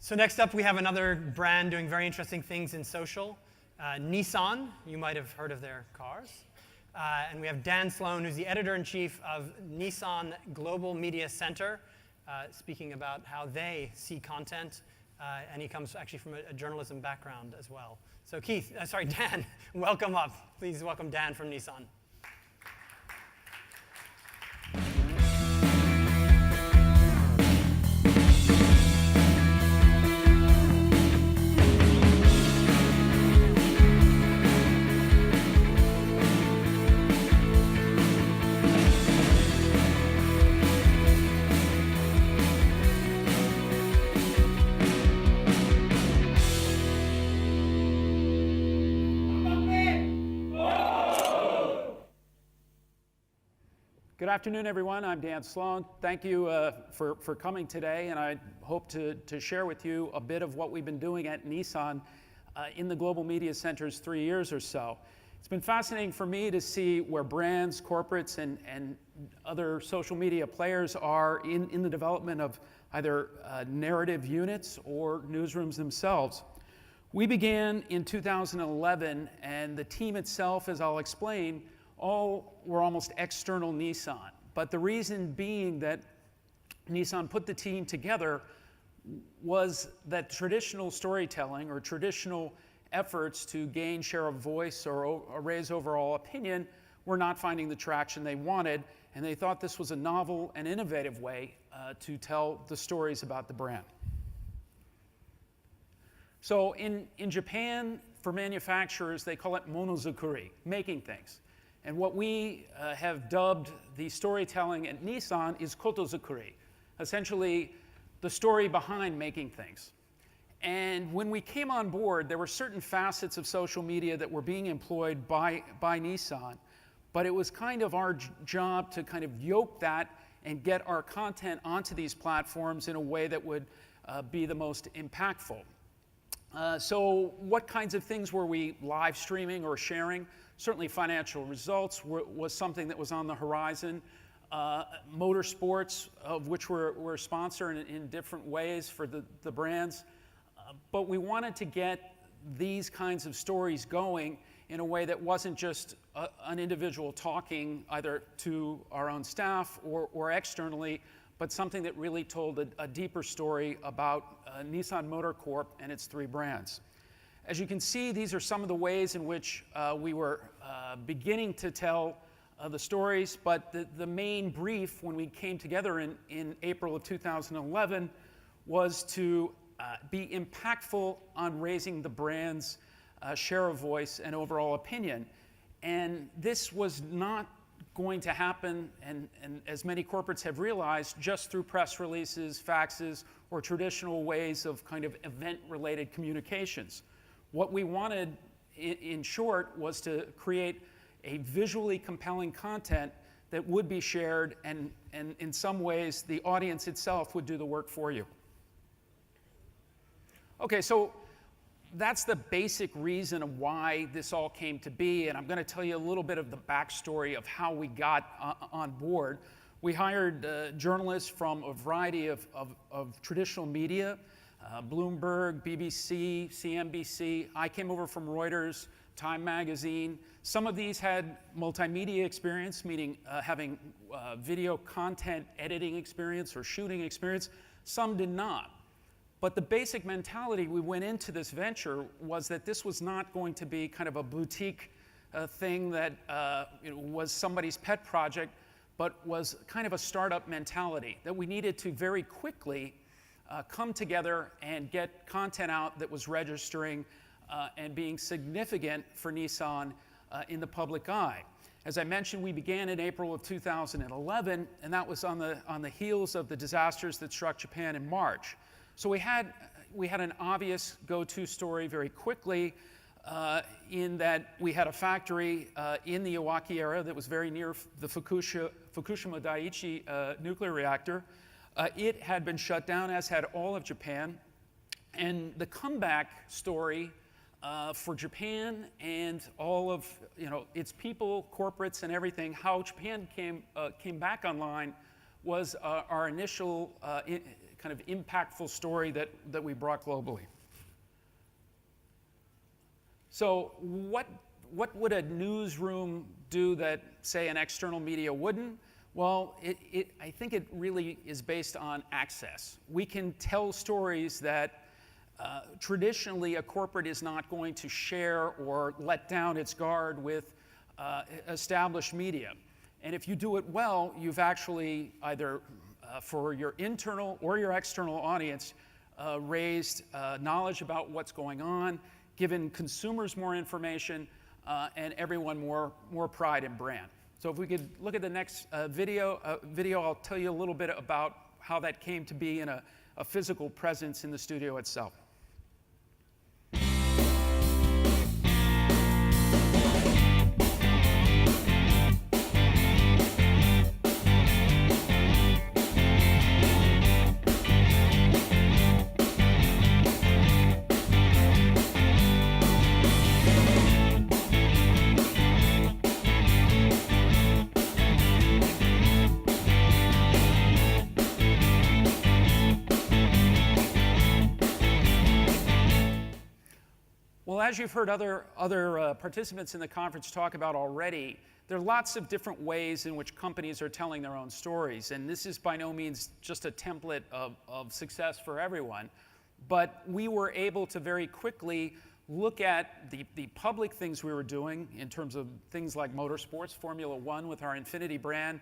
So next up, we have another brand doing very interesting things in social. Nissan, you might have heard of their cars. And we have Dan Sloan, who's the editor-in-chief of Nissan Global Media Center, speaking about how they see content. And he comes actually from a journalism background as well. So Dan, welcome up. Please welcome Dan from Nissan. Good afternoon, everyone. I'm Dan Sloan. Thank you for coming today, and I hope to share with you a bit of what we've been doing at Nissan in the Global Media Centers 3 years or so. It's been fascinating for me to see where brands, corporates, and other social media players are in the development of either narrative units or newsrooms themselves. We began in 2011, and the team itself, as I'll explain, all were almost external Nissan. But the reason being that Nissan put the team together was that traditional storytelling or traditional efforts to gain share of voice or raise overall opinion were not finding the traction they wanted, and they thought this was a novel and innovative way to tell the stories about the brand. So in Japan, for manufacturers, they call it monozukuri, making things. And what we have dubbed the storytelling at Nissan is kotozukuri, essentially the story behind making things. And when we came on board, there were certain facets of social media that were being employed by Nissan, but it was kind of our job to kind of yoke that and get our content onto these platforms in a way that would be the most impactful. So what kinds of things were we live streaming or sharing? Certainly financial results was something that was on the horizon. Motorsports, of which we're a sponsor in different ways for the brands. But we wanted to get these kinds of stories going in a way that wasn't just an individual talking either to our own staff or externally, but something that really told a deeper story about Nissan Motor Corp and its three brands. As you can see, these are some of the ways in which we were beginning to tell the stories, but the main brief when we came together in April of 2011 was to be impactful on raising the brand's share of voice and overall opinion. And this was not going to happen, and as many corporates have realized, just through press releases, faxes, or traditional ways of kind of event-related communications. What we wanted, in short, was to create a visually compelling content that would be shared, and in some ways, the audience itself would do the work for you. Okay, so that's the basic reason of why this all came to be, and I'm going to tell you a little bit of the backstory of how we got on board. We hired journalists from a variety of traditional media, Bloomberg, BBC, CNBC. I came over from Reuters, Time Magazine. Some of these had multimedia experience, meaning having video content editing experience or shooting experience. Some did not. But the basic mentality we went into this venture was that this was not going to be kind of a boutique thing that was somebody's pet project, but was kind of a startup mentality, that we needed to very quickly come together and get content out that was registering and being significant for Nissan in the public eye. As I mentioned, we began in April of 2011, and that was on the heels of the disasters that struck Japan in March. So we had an obvious go-to story very quickly in that we had a factory in the Iwaki area that was very near the Fukushima Daiichi nuclear reactor. It had been shut down, as had all of Japan. And the comeback story for Japan and all of its people, corporates, and everything, how Japan came back online was our initial kind of impactful story that we brought globally. So what would a newsroom do that, say, an external media wouldn't? Well, I think it really is based on access. We can tell stories that traditionally a corporate is not going to share or let down its guard with established media. And if you do it well, you've actually either for your internal or your external audience raised knowledge about what's going on, given consumers more information, and everyone more pride in brand. So if we could look at the next video, I'll tell you a little bit about how that came to be in a physical presence in the studio itself. Well, as you've heard other participants in the conference talk about already, there are lots of different ways in which companies are telling their own stories. And this is by no means just a template of success for everyone. But we were able to very quickly look at the public things we were doing in terms of things like motorsports, Formula One with our Infinity brand,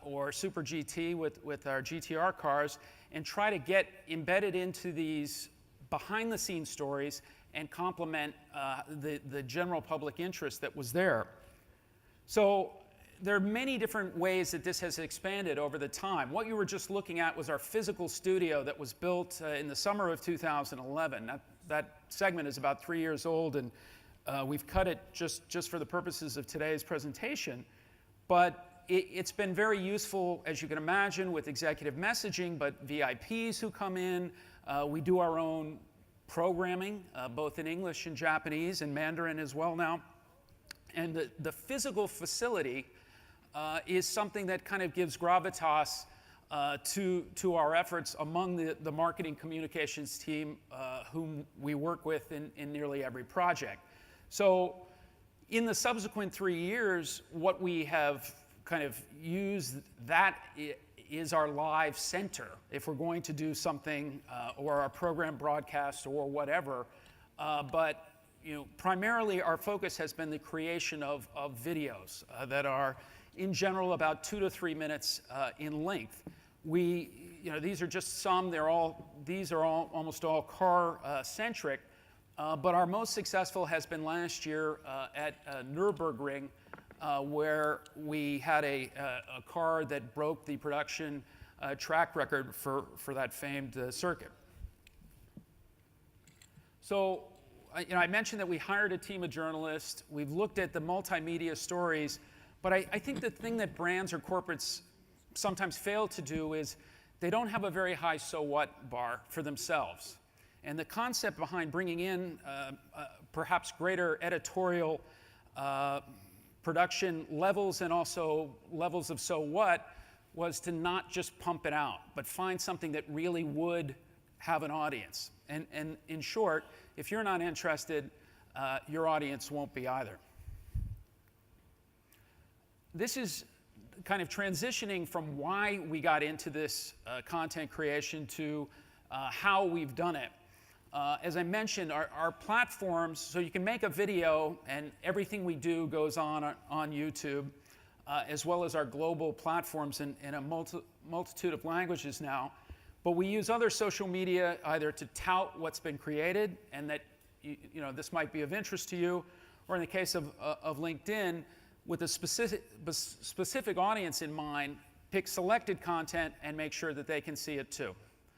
or Super GT with our GTR cars, and try to get embedded into these behind-the-scenes stories and complement the general public interest that was there. So there are many different ways that this has expanded over the time. What you were just looking at was our physical studio that was built in the summer of 2011. That segment is about 3 years old, and we've cut it just for the purposes of today's presentation. But it's been very useful, as you can imagine, with executive messaging, but VIPs who come in. We do our own programming, both in English and Japanese and Mandarin as well now. And the physical facility is something that kind of gives gravitas to our efforts among the marketing communications team whom we work with in nearly every project. So in the subsequent 3 years, what we have kind of used that is our live center if we're going to do something or our program broadcast or whatever. But primarily our focus has been the creation of videos that are in general about 2 to 3 minutes in length. These are just some. These are almost all car centric. But our most successful has been last year at Nürburgring, where we had a car that broke the production track record for that famed circuit. So, I mentioned that we hired a team of journalists. We've looked at the multimedia stories, but I think the thing that brands or corporates sometimes fail to do is they don't have a very high so what bar for themselves. And the concept behind bringing in perhaps greater editorial production levels and also levels of so what was to not just pump it out, but find something that really would have an audience. And in short, if you're not interested, your audience won't be either. This is kind of transitioning from why we got into this content creation to how we've done it. As I mentioned, our platforms, so you can make a video and everything we do goes on YouTube, as well as our global platforms in a multitude of languages now. But we use other social media either to tout what's been created and that this might be of interest to you, or in the case of LinkedIn, with a specific audience in mind, pick selected content and make sure that they can see it too.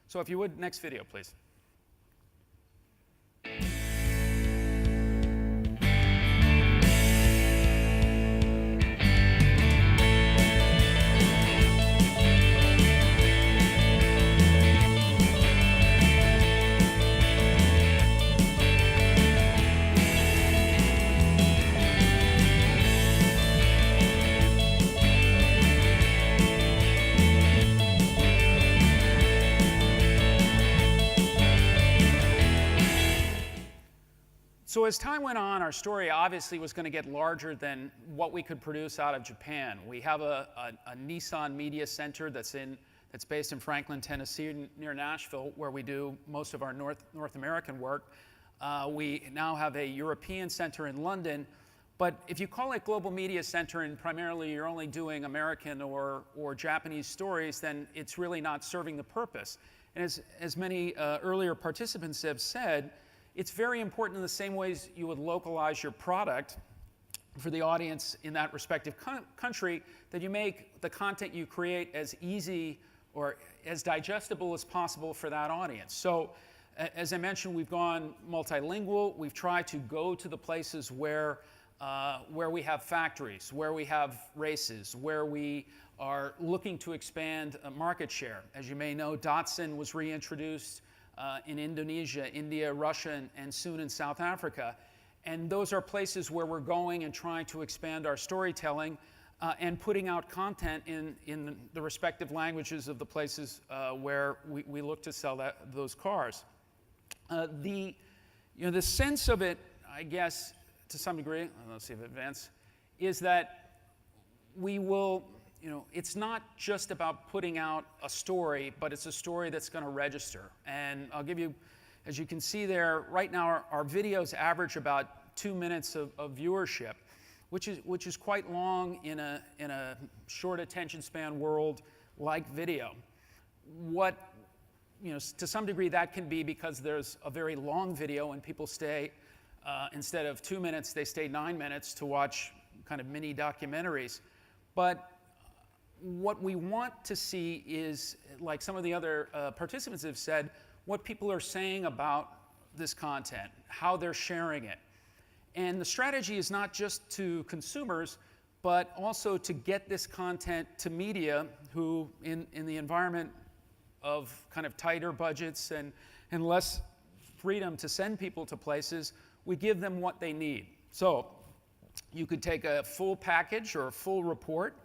So if you would, next video, please. So as time went on, our story obviously was going to get larger than what we could produce out of Japan. We have a Nissan media center that's based in Franklin, Tennessee, near Nashville, where we do most of our North American work. We now have a European center in London. But if you call it Global Media Center and primarily you're only doing American or Japanese stories, then it's really not serving the purpose. And as many earlier participants have said, it's very important in the same ways you would localize your product for the audience in that respective country, that you make the content you create as easy or as digestible as possible for that audience. So as I mentioned, we've gone multilingual. We've tried to go to the places where we have factories, where we have races, where we are looking to expand market share. As you may know, Datsun was reintroduced in Indonesia, India, Russia, and soon in South Africa. And those are places where we're going and trying to expand our storytelling and putting out content in the respective languages of the places where we look to sell those cars. The sense of it, I guess, to some degree, let's see if it advances, is that we will, it's not just about putting out a story, but it's a story that's going to register. And I'll give you, as you can see there, right now our videos average about 2 minutes of viewership, which is quite long in a short attention span world like video. To some degree that can be because there's a very long video and people stay, instead of 2 minutes, they stay 9 minutes to watch kind of mini documentaries. But what we want to see is, like some of the other participants have said, what people are saying about this content, how they're sharing it. And the strategy is not just to consumers, but also to get this content to media who, in the environment of kind of tighter budgets and less freedom to send people to places, we give them what they need. So you could take a full package or a full report,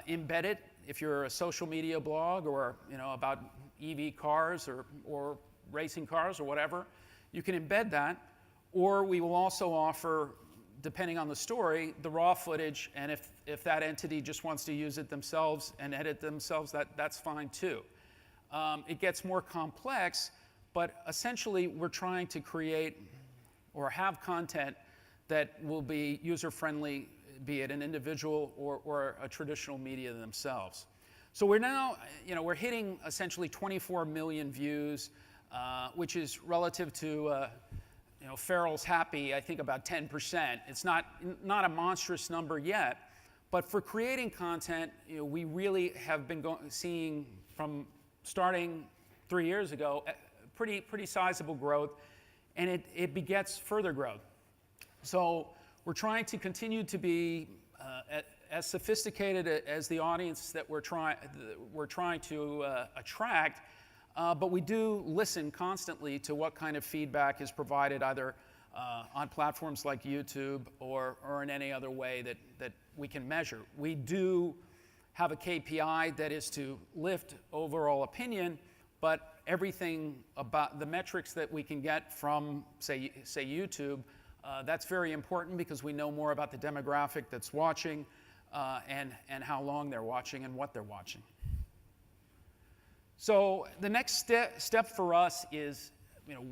embed it if you're a social media blog or about EV cars or racing cars or whatever. You can embed that, or we will also offer, depending on the story, the raw footage, and if that entity just wants to use it themselves and edit themselves, that's fine too. It gets more complex, but essentially we're trying to create or have content that will be user-friendly, be it an individual or a traditional media themselves. So we're now, we're hitting essentially 24 million views, which is relative to, Farrell's Happy, I think about 10%. It's not a monstrous number yet, but for creating content, we really have been seeing from starting 3 years ago, pretty sizable growth, and it begets further growth. So we're trying to continue to be as sophisticated as the audience that we're trying to attract, but we do listen constantly to what kind of feedback is provided either on platforms like YouTube or in any other way that we can measure. We do have a KPI that is to lift overall opinion, but everything about the metrics that we can get from, say YouTube, that's very important because we know more about the demographic that's watching and how long they're watching and what they're watching. So the next step for us is,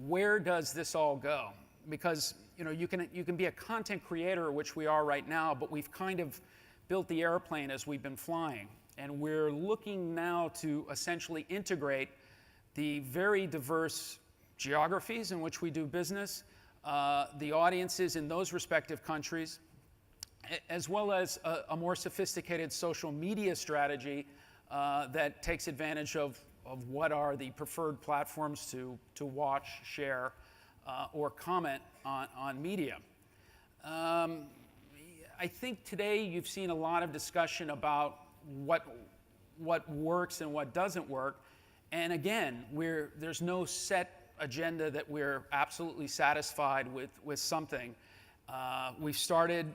where does this all go? Because you can be a content creator, which we are right now, but we've kind of built the airplane as we've been flying, and we're looking now to essentially integrate the very diverse geographies in which we do business, the audiences in those respective countries, as well as a more sophisticated social media strategy that takes advantage of what are the preferred platforms to watch, share, or comment on media. I think today you've seen a lot of discussion about what works and what doesn't work. And again, there's no set agenda that we're absolutely satisfied with something. We started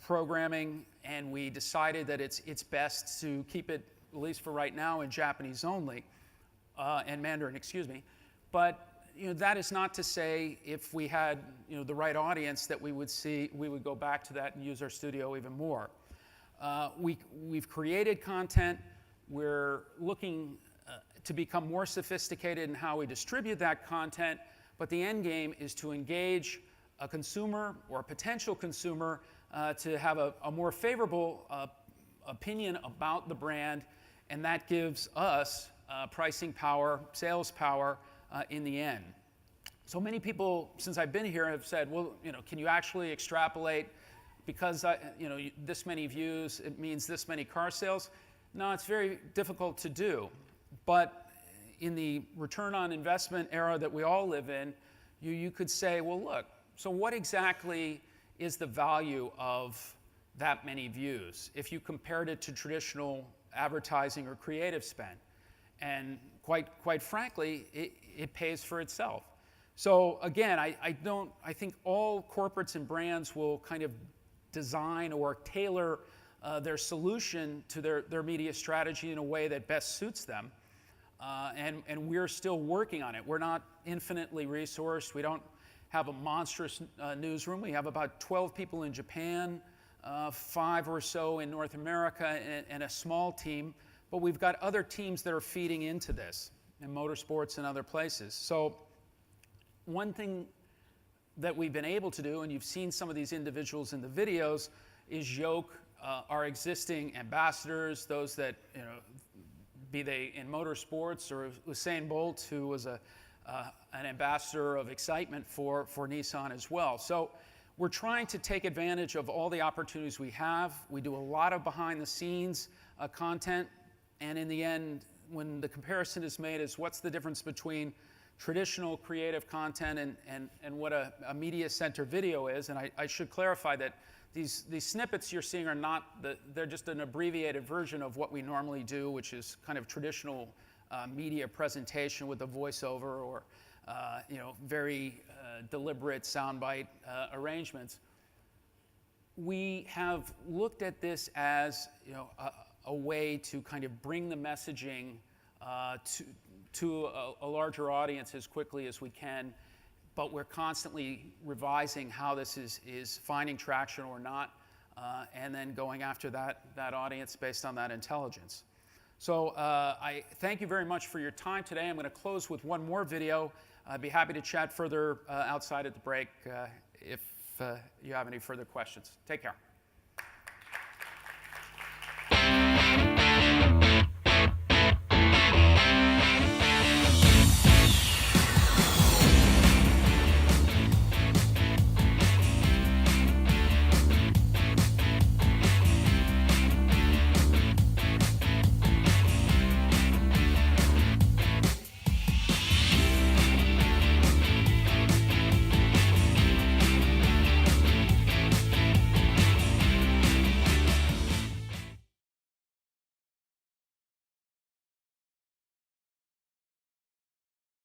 programming, and we decided that it's best to keep it, at least for right now, in Japanese only, and Mandarin, excuse me. But that is not to say if we had the right audience that we would go back to that and use our studio even more. We've created content. We're looking to become more sophisticated in how we distribute that content, but the end game is to engage a consumer or a potential consumer to have a more favorable opinion about the brand, and that gives us pricing power, sales power in the end. So many people, since I've been here, have said, well, can you actually extrapolate because this many views, it means this many car sales? No, it's very difficult to do. But in the return on investment era that we all live in, you could say, well, look, so what exactly is the value of that many views if you compared it to traditional advertising or creative spend? And quite frankly, it pays for itself. So again, I think all corporates and brands will kind of design or tailor their solution to their media strategy in a way that best suits them. And we're still working on it. We're not infinitely resourced. We don't have a monstrous newsroom. We have about 12 people in Japan, 5 or so in North America, and a small team. But we've got other teams that are feeding into this in motorsports and other places. So one thing that we've been able to do, and you've seen some of these individuals in the videos, is yoke our existing ambassadors, those that, be they in motorsports, or Usain Bolt, who was an ambassador of excitement for Nissan as well. So we're trying to take advantage of all the opportunities we have. We do a lot of behind-the-scenes content, and in the end, when the comparison is made, is what's the difference between traditional creative content and what a media center video is. And I should clarify that these snippets you're seeing are not, they're just an abbreviated version of what we normally do, which is kind of traditional media presentation with a voiceover or very deliberate soundbite arrangements. We have looked at this as a way to kind of bring the messaging to a larger audience as quickly as we can, but we're constantly revising how this is finding traction or not, and then going after that audience based on that intelligence. So I thank you very much for your time today. I'm going to close with one more video. I'd be happy to chat further outside at the break if you have any further questions. Take care.